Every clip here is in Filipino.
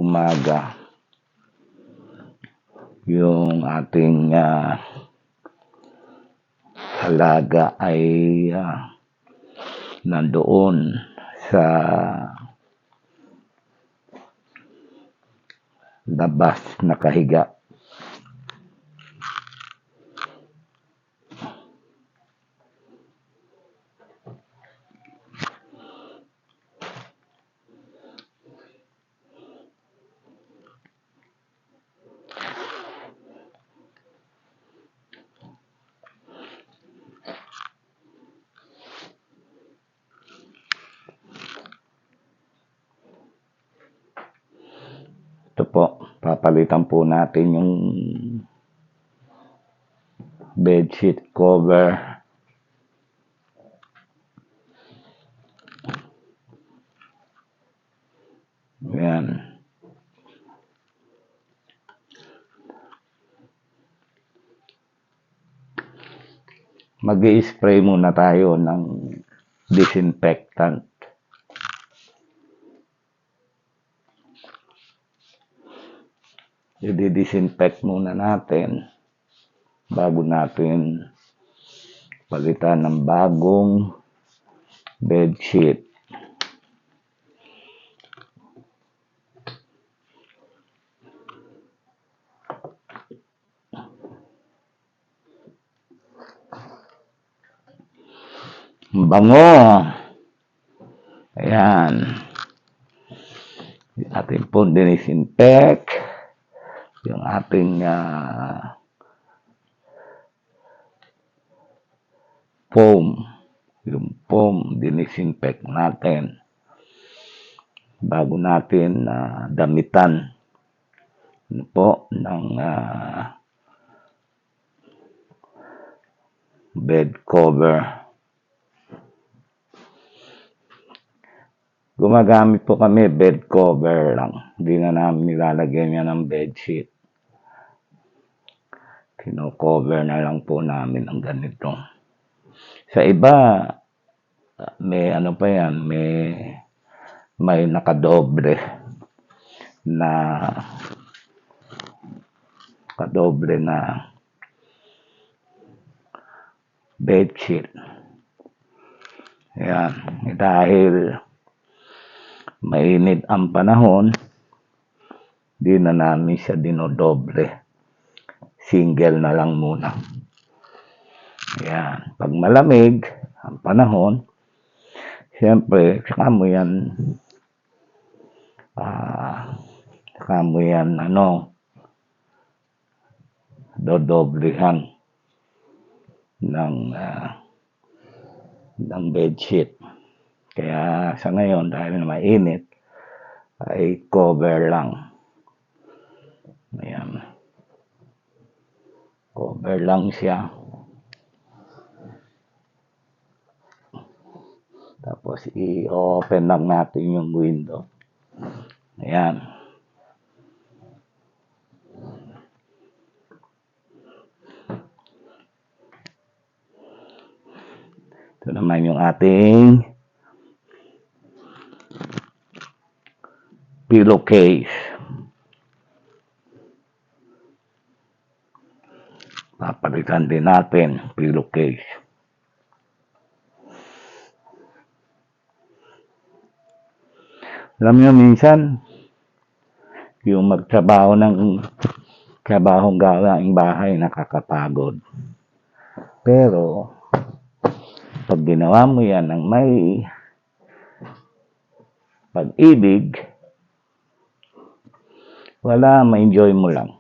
umaga yung ating alaga ay nandoon sa labas nakahiga. Ito po, papalitan po natin yung bedsheet cover. Ayan. Mag-i-spray muna tayo ng disinfectant. I-disinfect muna natin bago natin palitan ng bagong bedsheet. Bango. Ayan. Ating po disinfect yung ating foam. Yung foam, dinisinfect natin bago natin damitan po ng bed cover. Gumagamit po kami bed cover lang. Hindi na namin nilalagyan niya ng bedsheet. Kino-cover na lang po namin ang ganito. Sa iba, may ano pa yan, may nakadoble na bedsheet. Ayan, dahil mainit ang panahon, di na namin siya dinodoble. Single na lang muna. Ayan, pag malamig ang panahon, siyempre, saka mo yan dodoblehan ng bedsheet. Kaya sa ngayon, dahil mainit, ay cover lang. Ayan. Cover lang siya. Tapos i-open lang natin yung window. Ayan. Ito naman yung ating pillowcase. Papalitan din natin pillowcase. Alam nyo, minsan, yung magtrabaho ng trabahong gawaing bahay, nakakapagod. Pero, pag ginawa mo yan ng may pag-ibig, ma-enjoy mo lang.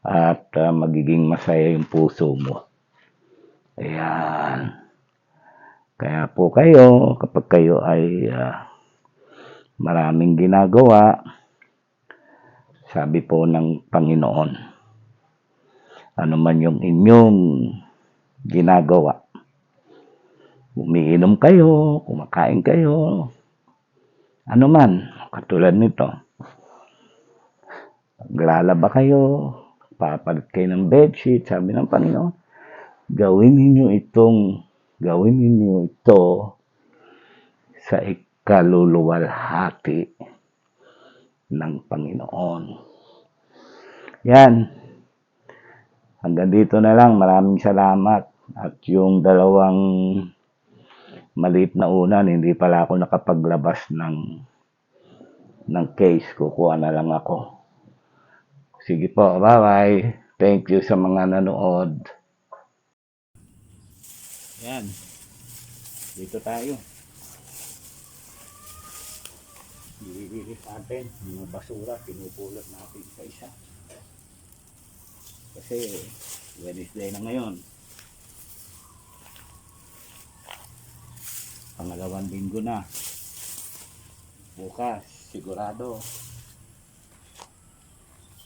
At magiging masaya yung puso mo. Ayan. Kaya po kayo, kapag kayo ay maraming ginagawa, sabi po ng Panginoon, ano man yung inyong ginagawa, umiinom kayo, kumakain kayo, ano man, katulad nito, maglalaba kayo, papalit kayo ng bedsheet, sabi ng Panginoon, gawin ninyo ito sa ikaluluwalhati ng Panginoon. Yan. Hanggang dito na lang. Maraming salamat. At yung dalawang maliit na unan, hindi pala ako nakapaglabas ng case. Kukuha na lang ako. Sige po, bye-bye. Thank you sa mga nanood. Yan. Dito tayo. Nililis natin mga basura, pinupulot natin isa-isa. Kasi Wednesday na ngayon. Pangalawang linggo na. Bukas, sigurado.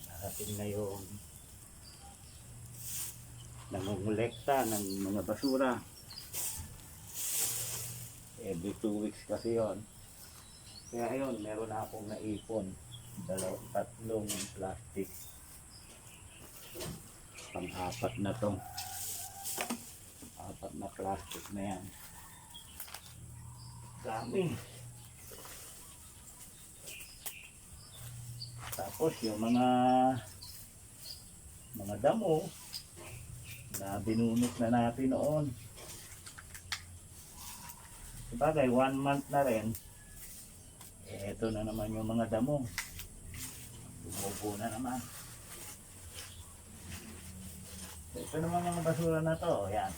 Darating na yung nangungulekta ng mga basura. Every 2 weeks kasi yon. Kaya ayun, meron na akong naipon. Tatlong plastic. Pang-apat na to. 4 na plastic na yan. Dami. Tapos yung mga damo na binunot na natin noon. Sabagay, 1 month na rin. Ito na naman yung mga damo. Tumubo na naman. Ito naman mga basura na to. Yan.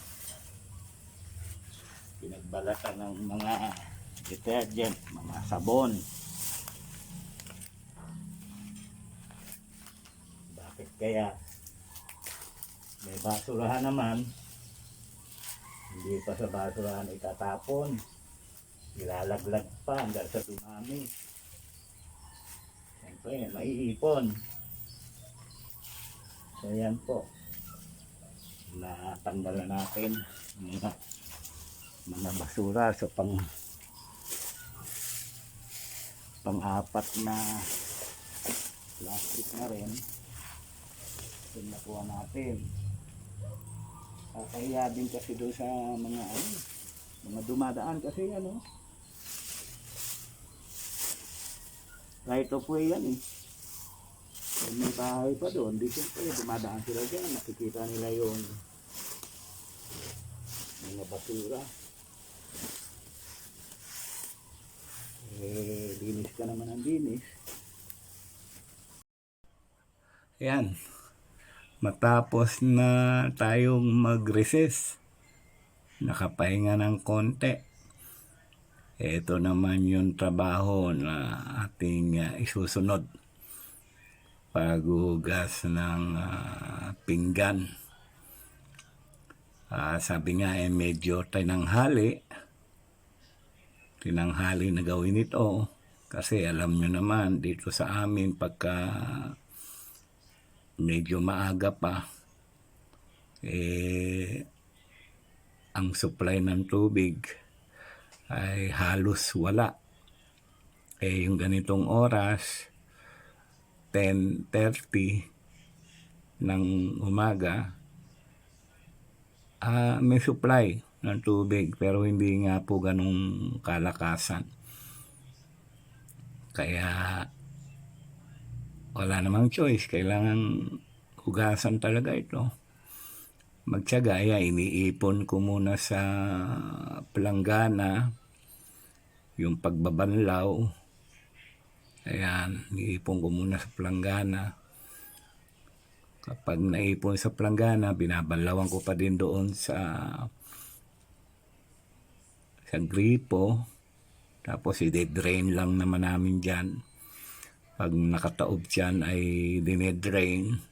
Pinagbalatan ng mga detergent, mga sabon. Bakit kaya may basurahan naman, hindi pa sa basurahan itatapon, ilalaglag pa hanggang sa dumami. Siyempre, maiipon. So yan po, natanggalan natin mga basura sa pang-apat na plastic na rin. Ito nakuha natin. Kaya din kasi doon sa mga dumadaan kasi right of way yan eh. May bahay pa doon, di siyempre dumadaan sila dyan, nakikita nila yung mga basura. Linis ka naman ang linis. Ayan. Matapos na tayong mag-recess, nakapahinga ng konti. Ito naman yung trabaho na ating isusunod. Paghuhugas ng pinggan. Sabi nga medyo tinanghali na gawin ito. Kasi alam nyo naman dito sa amin pagka medyo maaga pa, ang supply ng tubig ay halos wala. Yung ganitong oras, 10:30 ng umaga, may supply ng tubig pero hindi nga po ganong kalakasan. Kaya wala namang choice, kailangan hugasan talaga ito. Magtiyaga, iniipon ko muna sa planggana yung pagbabanlaw. Ayan, iniipon ko muna sa planggana. Kapag naipon sa planggana, binabanlawan ko pa din doon sa gripo. Tapos i-drain lang naman namin dyan. Pag nakataob dyan ay dinedrain.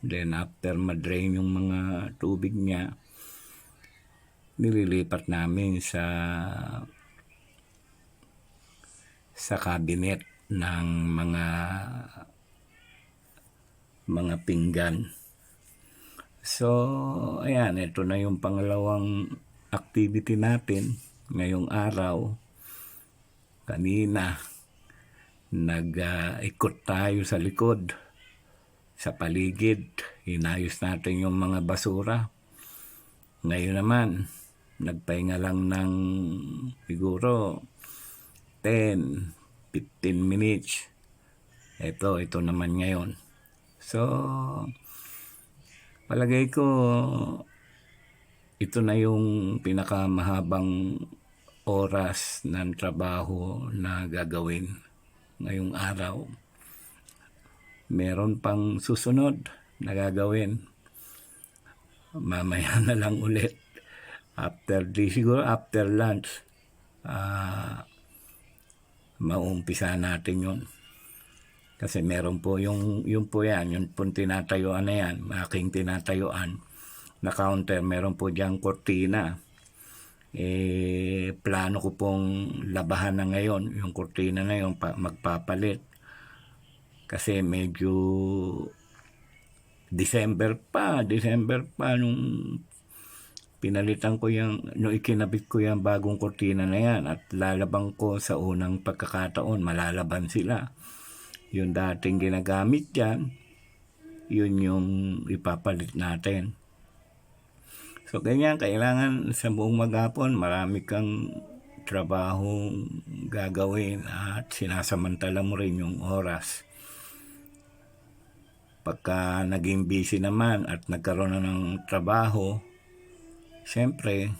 Then after ma-drain yung mga tubig niya, nililipat namin sa cabinet ng mga pinggan. So, ayan, ito na yung pangalawang activity natin ngayong araw. Kanina, nag-ikot tayo sa likod, sa paligid. Inayos natin yung mga basura. Ngayon naman, nagpahinga lang ng siguro 10-15 minutes. ito naman ngayon. So, palagay ko, ito na yung pinakamahabang oras ng trabaho na gagawin ngayong araw. Meron pang susunod na gagawin. Mamaya na lang ulit. Siguro after lunch, mauumpisa natin yun. Kasi meron po yung po yan, yung po tinatayuan na yan, aking tinatayuan na counter, meron po diyang kortina. Plano ko pong labahan na ngayon, yung kortina na yun, magpapalit. Kasi medyo December pa nung pinalitan ko nung ikinabit ko yung bagong kortina na yan at lalabang ko sa unang pagkakataon, malalaban sila. Yung dating ginagamit dyan, yun yung ipapalit natin. So, ganyan, kailangan sa buong maghapon, marami kang trabaho gagawin at sinasamantala mo rin yung oras. Pagka naging busy naman at nagkaroon na ng trabaho, siyempre,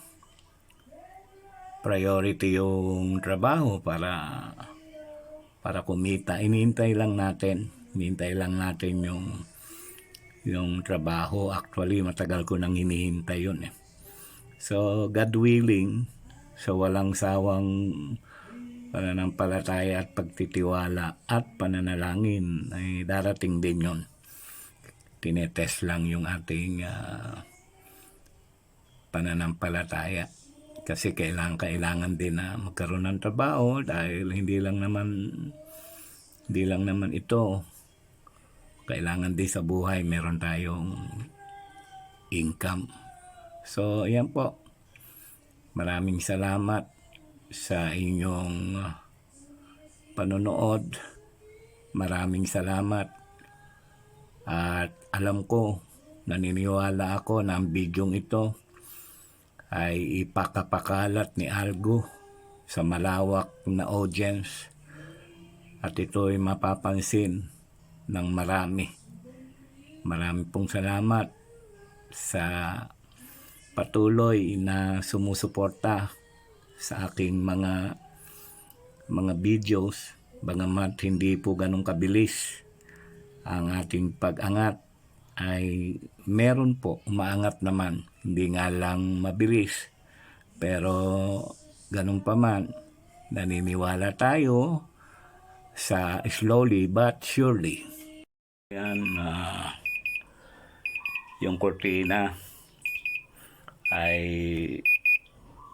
priority yung trabaho para kumita. Hinihintay lang natin yung trabaho. Actually, matagal ko nang hinihintay yun. So, God willing, sa walang sawang pananampalataya at pagtitiwala at pananalangin, ay darating din yun. Tinetest lang yung ating pananampalataya. Kasi kailangan din na magkaroon ng trabaho dahil hindi lang naman ito. Kailangan din sa buhay meron tayong income. So, ayan po. Maraming salamat sa inyong panonood. Maraming salamat. At alam ko, naniniwala ako na ang bidyong ito ay ipakapakalat ni Algo sa malawak na audience. At ito ay mapapansin ng marami. Marami pong salamat sa patuloy na sumusuporta sa aking mga videos, bagamat hindi po ganun kabilis ang ating pag-angat, ay meron po, umaangat naman, hindi nga lang mabilis, pero ganun pa man, naniniwala tayo sa slowly but surely. Yan, yung kortina ay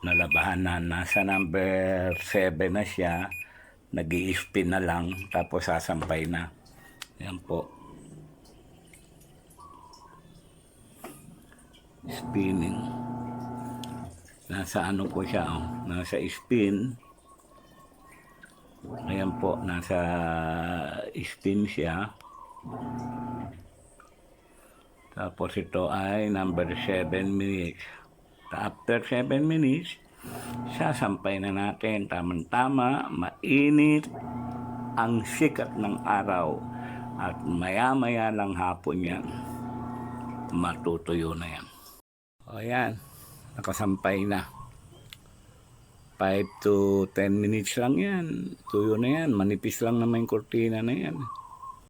nalabahan na, nasa number 7 na siya, nag-i-spin na lang, tapos sasampay na. Yan po. Spinning. Nasa ano po siya, nasa spin. Ayan po, nasa spin siya. Tapos ito ay number 7 minutes. After 7 minutes, sasampay na natin. Tamang-tama, mainit ang sikat ng araw. At maya-maya lang hapon yan, matutuyo na yan. O yan, nakasampay na. 5 to 10 minutes lang yan. Tuyo na yan. Manipis lang naman yung kortina na yan.